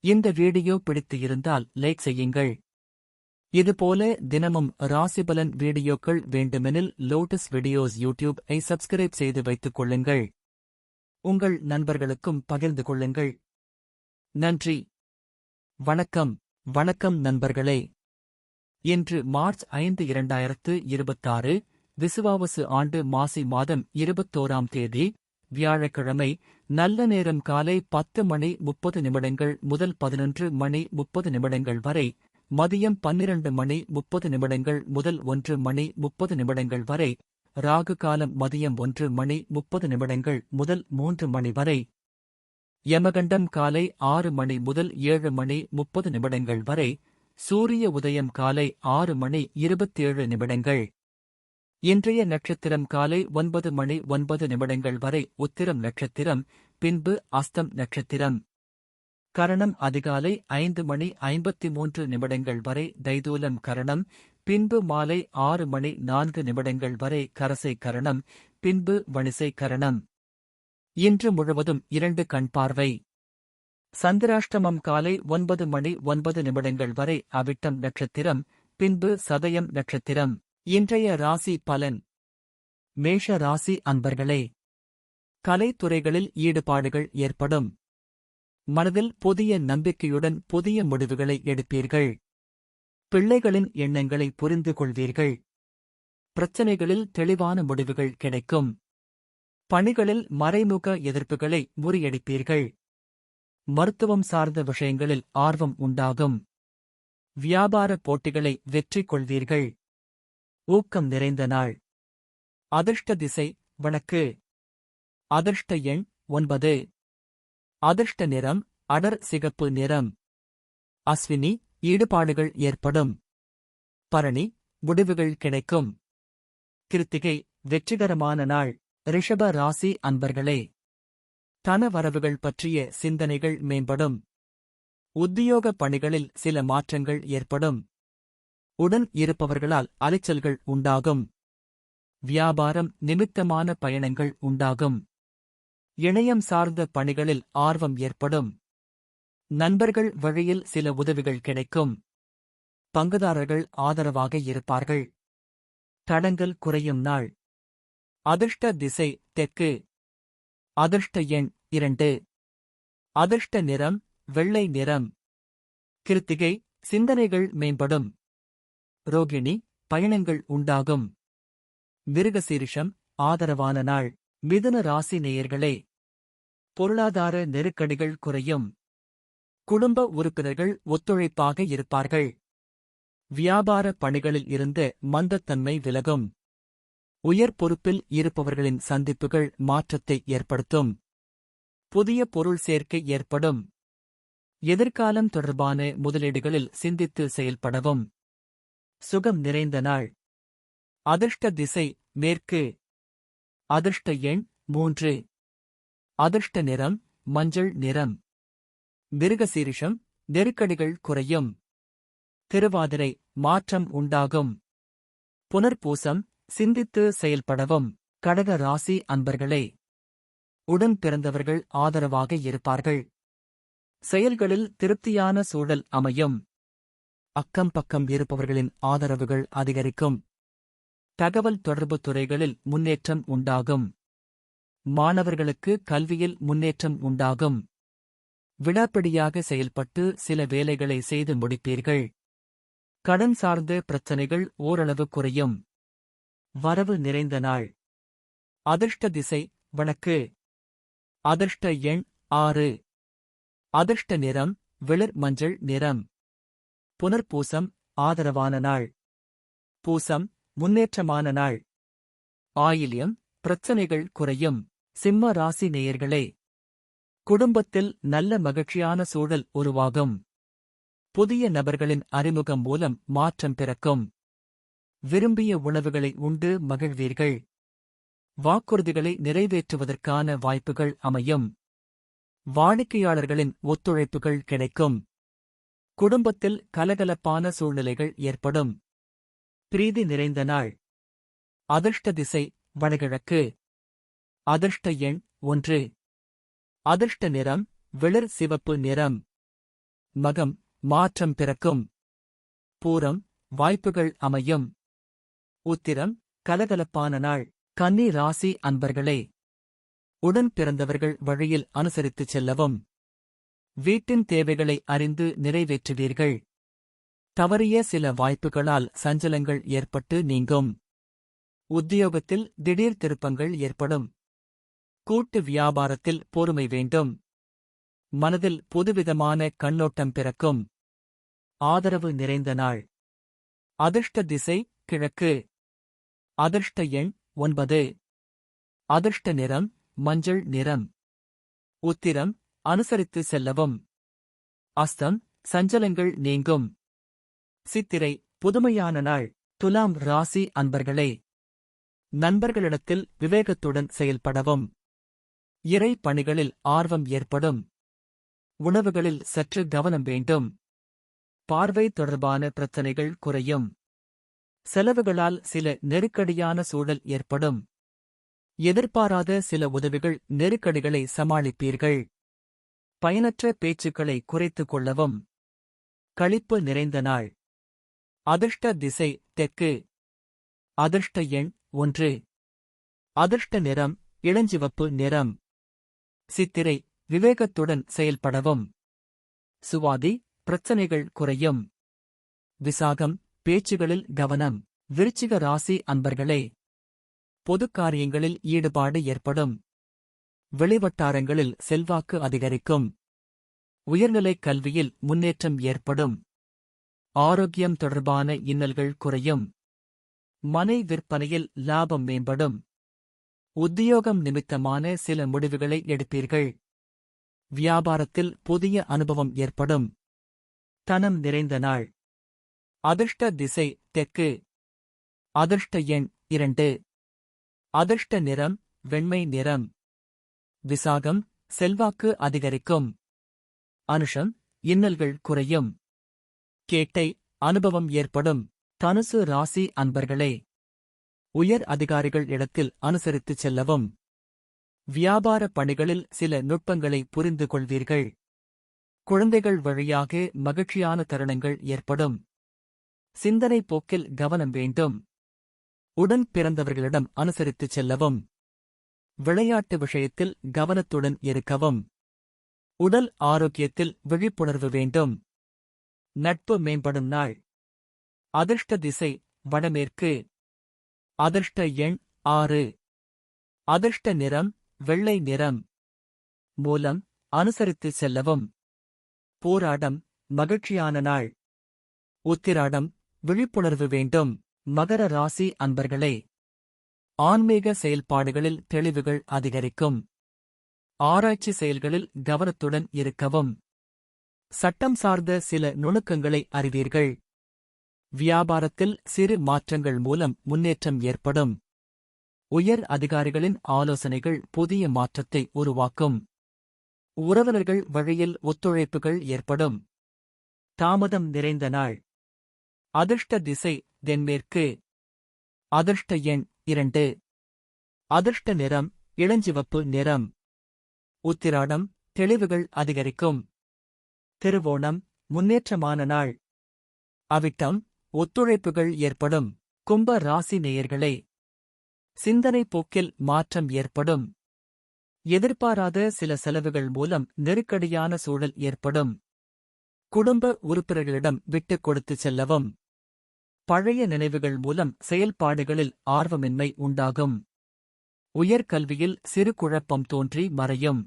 இந்த வீடியோ பிடித்து இருந்தால் லைக் செய்யுங்கள். இதுபோல தினமும் ராசிபலன் வீடியோக்கள் வேண்டுமெனில் லோட்டஸ் வீடியோஸ் யூடியூப்-ஐ சப்ஸ்கிரைப் செய்து வைத்துக் கொள்ளுங்கள். உங்கள் நண்பர்களுக்கும் பகிர்ந்து கொள்ளுங்கள். நன்றி. வணக்கம் நண்பர்களே. இன்று மார்ச் 5 2026 விசுவாவசு ஆண்டு மாசி மாதம் 21ஆம் தேதி வியாழக்கிழமை. நல்ல நேரம் காலை 10:30 முதல் 11:30 வரை, மதியம் 12:30 முதல் 1:30 வரை, ராகு காலம் மதியம் 1:30 முதல் 3 வரை, யமகண்டம் காலை 6 முதல் 7:30 வரை, சூரிய உதயம் காலை 6:27. இன்றைய நட்சத்திரம் காலை 9:09 வரை உத்திரம் நட்சத்திரம், பின்பு அஸ்தம் நட்சத்திரம். கரணம் அதிகாலை 5:53 வரை தைதூலம் கரணம், பின்பு மாலை 6:04 வரை கரசை கரணம், பின்பு வணிசை கரணம். இன்று முழுவதும் 2 கண் பார்வை. சந்திராஷ்டமம் காலை 9:09 வரை அவிட்டம் நட்சத்திரம், பின்பு சதயம் நட்சத்திரம். இன்றைய ராசி பலன். மேஷ ராசி அன்பர்களே, கலைத்துறைகளில் ஈடுபாடுகள் ஏற்படும். மனதில் புதிய நம்பிக்கையுடன் புதிய முடிவுகளை எடுப்பீர்கள். பிள்ளைகளின் எண்ணங்களை புரிந்து கொள்வீர்கள். பிரச்சனைகளில் தெளிவான முடிவுகள் கிடைக்கும். பணிகளில் மறைமுக எதிர்ப்புகளை முறியடிப்பீர்கள். மருத்துவம் சார்ந்த விஷயங்களில் ஆர்வம் உண்டாகும். வியாபார போட்டிகளை வெற்றி கொள்வீர்கள். ஊக்கம் நிறைந்த நாள். அதிர்ஷ்ட திசை வடக்கு. அதிர்ஷ்ட எண் 9. அதிர்ஷ்ட நிறம் அடர் சிகப்பு நிறம். அஸ்வினி, ஈடுபாடுகள் ஏற்படும். பரணி, முடிவுகள் கிடைக்கும். கிருத்திகை, வெற்றிகரமான நாள். ரிஷப ராசி அன்பர்களே, தன வரவுகள் பற்றிய சிந்தனைகள் மேம்படும். உத்தியோக பணிகளில் சில மாற்றங்கள் ஏற்படும். உடன் இருப்பவர்களால் அலைச்சல்கள் உண்டாகும். வியாபாரம் நிமித்தமான பயணங்கள் உண்டாகும். இணையம் சார்ந்த பணிகளில் ஆர்வம் ஏற்படும். நண்பர்கள் வழியில் சில உதவிகள் கிடைக்கும். பங்குதாரர்கள் ஆதரவாக இருப்பார்கள். தடங்கல் குறையும் நாள். அதிர்ஷ்ட திசை தெற்கு. அதிர்ஷ்ட எண் 2. அதிர்ஷ்ட நிறம் வெள்ளை நிறம். கிருத்திகை, சிந்தனைகள் மேம்படும். ரோகிணி, பயணங்கள் உண்டாகும். மிருகசீரிஷம், ஆதரவான நாள். மிதுன ராசி நேயர்களே, பொருளாதார நெருக்கடிகள் குறையும். குடும்ப உறுப்பினர்கள் ஒத்துழைப்பாக இருப்பார்கள். வியாபார பணிகளில் இருந்த மந்தத்தன்மை விலகும். உயர் பொறுப்பில் இருப்பவர்களின் சந்திப்புகள் மாற்றத்தை ஏற்படுத்தும். புதிய பொருள் சேர்க்கை ஏற்படும். எதிர்காலம் தொடர்பான முதலீடுகளில் சிந்தித்து செயல்படவும். சுகம் நிறைந்த நாள். அதிர்ஷ்ட திசை மேற்கு. அதிர்ஷ்ட எண் 3. அதிர்ஷ்ட நிறம் மஞ்சள் நிறம். மிருகசீரிஷம், நெருக்கடிகள் குறையும். திருவாதிரை, மாற்றம் உண்டாகும். புனர்பூசம், சிந்தித்து செயல்படவும். கடக ராசி அன்பர்களே, உடன் பிறந்தவர்கள் ஆதரவாக இருப்பார்கள். செயல்களில் திருப்தியான சூழல் அமையும். அக்கம் பக்கம் இருப்பவர்களின் ஆதரவுகள் அதிகரிக்கும். தகவல் தொடர்பு துறைகளில் முன்னேற்றம் உண்டாகும். மாணவர்களுக்கு கல்வியில் முன்னேற்றம் உண்டாகும். விடாப்பிடியாக செயல்பட்டு சில வேலைகளை செய்து முடிப்பீர்கள். கடன் சார்ந்த பிரச்சனைகள் ஓரளவு குறையும். வரவு நிறைந்த நாள். அதிர்ஷ்ட திசை வடக்கு. அதிர்ஷ்ட எண் 6. அதிர்ஷ்ட நிறம் வெளிர் மஞ்சள் நிறம். புனர்பூசம், ஆதரவான நாள். பூசம், முன்னேற்றமான நாள். ஆயில்யம், பிரச்சனைகள் குறையும். சிம்ம ராசி நேயர்களே, குடும்பத்தில் நல்ல மகிழ்ச்சியான சூழல் உருவாகும். புதிய நபர்களின் அறிமுகம் மூலம் மாற்றம் பிறக்கும். விரும்பிய உணவுகளை உண்டு மகிழ்வீர்கள். வாக்குறுதிகளை நிறைவேற்றுவதற்கான வாய்ப்புகள் அமையும். வாடிக்கையாளர்களின் ஒத்துழைப்புகள் கிடைக்கும். குடும்பத்தில் கலகலப்பான சூழ்நிலைகள் ஏற்படும். பிரீதி நிறைந்த நாள். அதிர்ஷ்ட திசை வடகிழக்கு. அதிர்ஷ்ட எண் 1. அதிர்ஷ்ட நிறம் வெளிர் சிவப்பு நிறம். மகம் மாற்றம் பிறக்கும். பூரம் வாய்ப்புகள் அமையும். உத்திரம் கலகலப்பான நாள். கன்னி ராசி அன்பர்களே, உடன் பிறந்தவர்கள் வழியில் அனுசரித்துச் செல்லவும். வீட்டின் தேவைகளை அறிந்து நிறைவேற்றுவீர்கள். தவறிய சில வாய்ப்புகளால் சஞ்சலங்கள் ஏற்பட்டு நீங்கும். உத்தியோகத்தில் திடீர் திருப்பங்கள் ஏற்படும். கூட்டு வியாபாரத்தில் பொறுமை வேண்டும். மனதில் புதுவிதமான கண்ணோட்டம் பிறக்கும். ஆதரவு நிறைந்த நாள். அதிர்ஷ்ட திசை கிழக்கு. அதிர்ஷ்ட எண் 9. அதிர்ஷ்ட நிறம் மஞ்சள் நிறம். உத்திரம் அனுசரித்து செல்லவும். அஸ்தம் சஞ்சலங்கள் நீங்கும். சித்திரை புதுமையான நாள். துலாம் ராசி அன்பர்களே, நண்பர்களிடத்தில் விவேகத்துடன் செயல்படவும். இறை பணிகளில் ஆர்வம் ஏற்படும். உணவுகளில் சற்று கவனம் வேண்டும். பார்வை தொடர்பான பிரச்சனைகள் குறையும். செலவுகளால் சில நெருக்கடியான சூழல் ஏற்படும். எதிர்பாராத சில உதவிகள் நெருக்கடிகளை சமாளிப்பீர்கள். பயனற்ற பேச்சுக்களை குறைத்துக் கொள்ளவும். களிப்பு நிறைந்த நாள். அதிர்ஷ்ட திசை தெற்கு. அதிர்ஷ்ட எண் 1. அதிர்ஷ்ட நிறம் இளஞ்சிவப்பு நிறம். சித்திரை விவேகத்துடன் செயல்படவும். சுவாதி பிரச்சனைகள் குறையும். விசாகம் பேச்சுகளில் கவனம். விருச்சிக ராசி அன்பர்களே, பொதுக் காரியங்களில் ஈடுபாடு ஏற்படும். வெளிவட்டாரங்களில் செல்வாக்கு அதிகரிக்கும். உயர்நிலைக் கல்வியில் முன்னேற்றம் ஏற்படும். ஆரோக்கியம் தொடர்பான இன்னல்கள் குறையும். மனை விற்பனையில் லாபம் மேம்படும். உத்தியோகம் நிமித்தமான சில முடிவுகளை எடுப்பீர்கள். வியாபாரத்தில் புதிய அனுபவம் ஏற்படும். தனம் நிறைந்த நாள். அதிர்ஷ்ட திசை தெற்கு. அதிர்ஷ்ட எண் 2. அதிர்ஷ்ட நிறம் வெண்மை நிறம். விசாகம் செல்வாக்கு அதிகரிக்கும். அனுஷம் இன்னல்கள் குறையும். கேட்டை அனுபவம் ஏற்படும். தனுசு ராசி அன்பர்களே, உயர் அதிகாரிகள் இடத்தில் அனுசரித்துச் செல்லவும். வியாபார பணிகளில் சில நுட்பங்களை புரிந்து கொள்வீர்கள். குழந்தைகள் வழியாக மகிழ்ச்சியான தருணங்கள் ஏற்படும். சிந்தனை போக்கில் கவனம் வேண்டும். உடன் பிறந்தவர்களிடம் அனுசரித்துச் செல்லவும். விளையாட்டு விஷயத்தில் கவனத்துடன் இருக்கவும். உடல் ஆரோக்கியத்தில் விழிப்புணர்வு வேண்டும். நட்பு மேம்படும் நாள். அதிர்ஷ்ட திசை வடமேற்கு. அதிர்ஷ்ட எண் 6. அதிர்ஷ்ட நிறம் வெள்ளை நிறம். மூலம் அனுசரித்துச் செல்லவும். போராடம் மகிழ்ச்சியான நாள். உத்திராடம் விழிப்புணர்வு வேண்டும். மகர ராசி அன்பர்களே, ஆன்மீக செயல்பாடுகளில் தெளிவுகள் அதிகரிக்கும். ஆராய்ச்சி செயல்களில் கவனத்துடன் இருக்கவும். சட்டம் சார்ந்த சில நுணுக்கங்களை அறிவீர்கள். வியாபாரத்தில் சிறு மாற்றங்கள் மூலம் முன்னேற்றம் ஏற்படும். உயர் அதிகாரிகளின் ஆலோசனைகள் புதிய மாற்றத்தை உருவாக்கும். உறவினர்கள் வழியில் ஒத்துழைப்புகள் ஏற்படும். தாமதம் நிறைந்த நாள். அதிர்ஷ்ட திசை தென்மேற்கு. அதிர்ஷ்ட எண் 2. அதிர்ஷ்ட நிறம் இளஞ்சிவப்பு நிறம். உத்திராடம் தெளிவுகள் அதிகரிக்கும். திருவோணம் முன்னேற்றமான நாள். அவிட்டம் ஒத்துழைப்புகள் ஏற்படும். கும்ப ராசி நேயர்களே, சிந்தனை போக்கில் மாற்றம் ஏற்படும். எதிர்பாராத சில செலவுகள் மூலம் நெருக்கடியான சூழல் ஏற்படும். குடும்ப உறுப்பினர்களிடம் விட்டுக் கொடுத்துச் செல்லவும். பழைய நினைவுகள் மூலம் செயல்பாடுகளில் ஆர்வமின்மை உண்டாகும். உயர்கல்வியில் சிறு குழப்பம் தோன்றி மறையும்.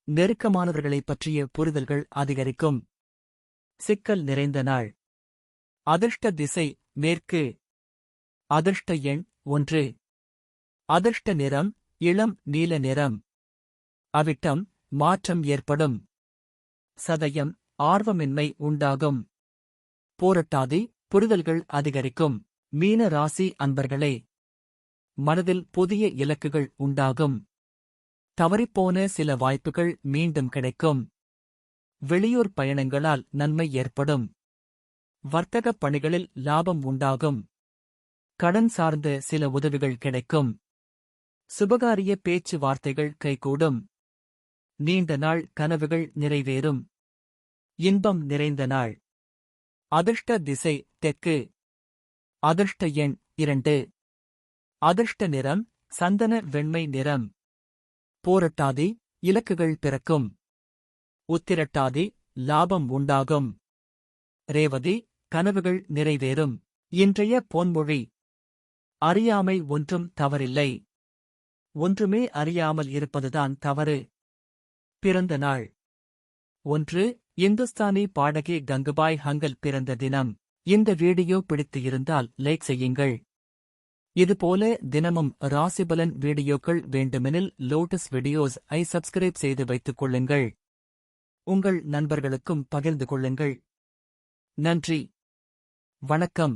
நெருக்கமானவர்களைப் பற்றிய புரிதல்கள் அதிகரிக்கும். சிக்கல் நிறைந்த நாள். அதிர்ஷ்ட திசை மேற்கு. அதிர்ஷ்ட எண் 1. அதிர்ஷ்ட நிறம் இளம் நீல நிறம். அவிட்டம் மாற்றம் ஏற்படும். சதயம் ஆர்வமின்மை உண்டாகும். போரட்டாதி புரிதல்கள் அதிகரிக்கும். மீன ராசி அன்பர்களே, மனதில் புதிய இலக்குகள் உண்டாகும். தவறிப்போன சில வாய்ப்புகள் மீண்டும் கிடைக்கும். வெளியூர் பயணங்களால் நன்மை ஏற்படும். வர்த்தகப் பணிகளில் லாபம் உண்டாகும். கடன் சார்ந்த சில உதவிகள் கிடைக்கும். சுபகாரிய பேச்சு வார்த்தைகள் கைகூடும். நீண்ட நாள் கனவுகள் நிறைவேறும். இன்பம் நிறைந்த நாள். அதிர்ஷ்ட திசை தெற்கு. அதிர்ஷ்ட எண் 2. அதிர்ஷ்ட நிறம் சந்தன வெண்மை நிறம். போரட்டாதி இலக்குகள் பிறக்கும். உத்திரட்டாதி லாபம் உண்டாகும். ரேவதி கனவுகள் நிறைவேறும். இன்றைய பொன்மொழி: அறியாமை ஒன்றும் தவறில்லை, ஒன்றுமே அறியாமல் இருப்பதுதான் தவறு. பிறந்த நாள்: 1. இந்துஸ்தானி பாடகி கங்குபாய் ஹங்கல் பிறந்த தினம். இந்த வீடியோ பிடித்து இருந்தால் லைக் செய்யுங்கள். இதுபோல தினமும் ராசிபலன் வீடியோக்கள் வேண்டுமெனில் லோட்டஸ் வீடியோஸ் ஐ சப்ஸ்கிரைப் செய்து வைத்துக் கொள்ளுங்கள். உங்கள் நண்பர்களுக்கும் பகிர்ந்து கொள்ளுங்கள். நன்றி. வணக்கம்.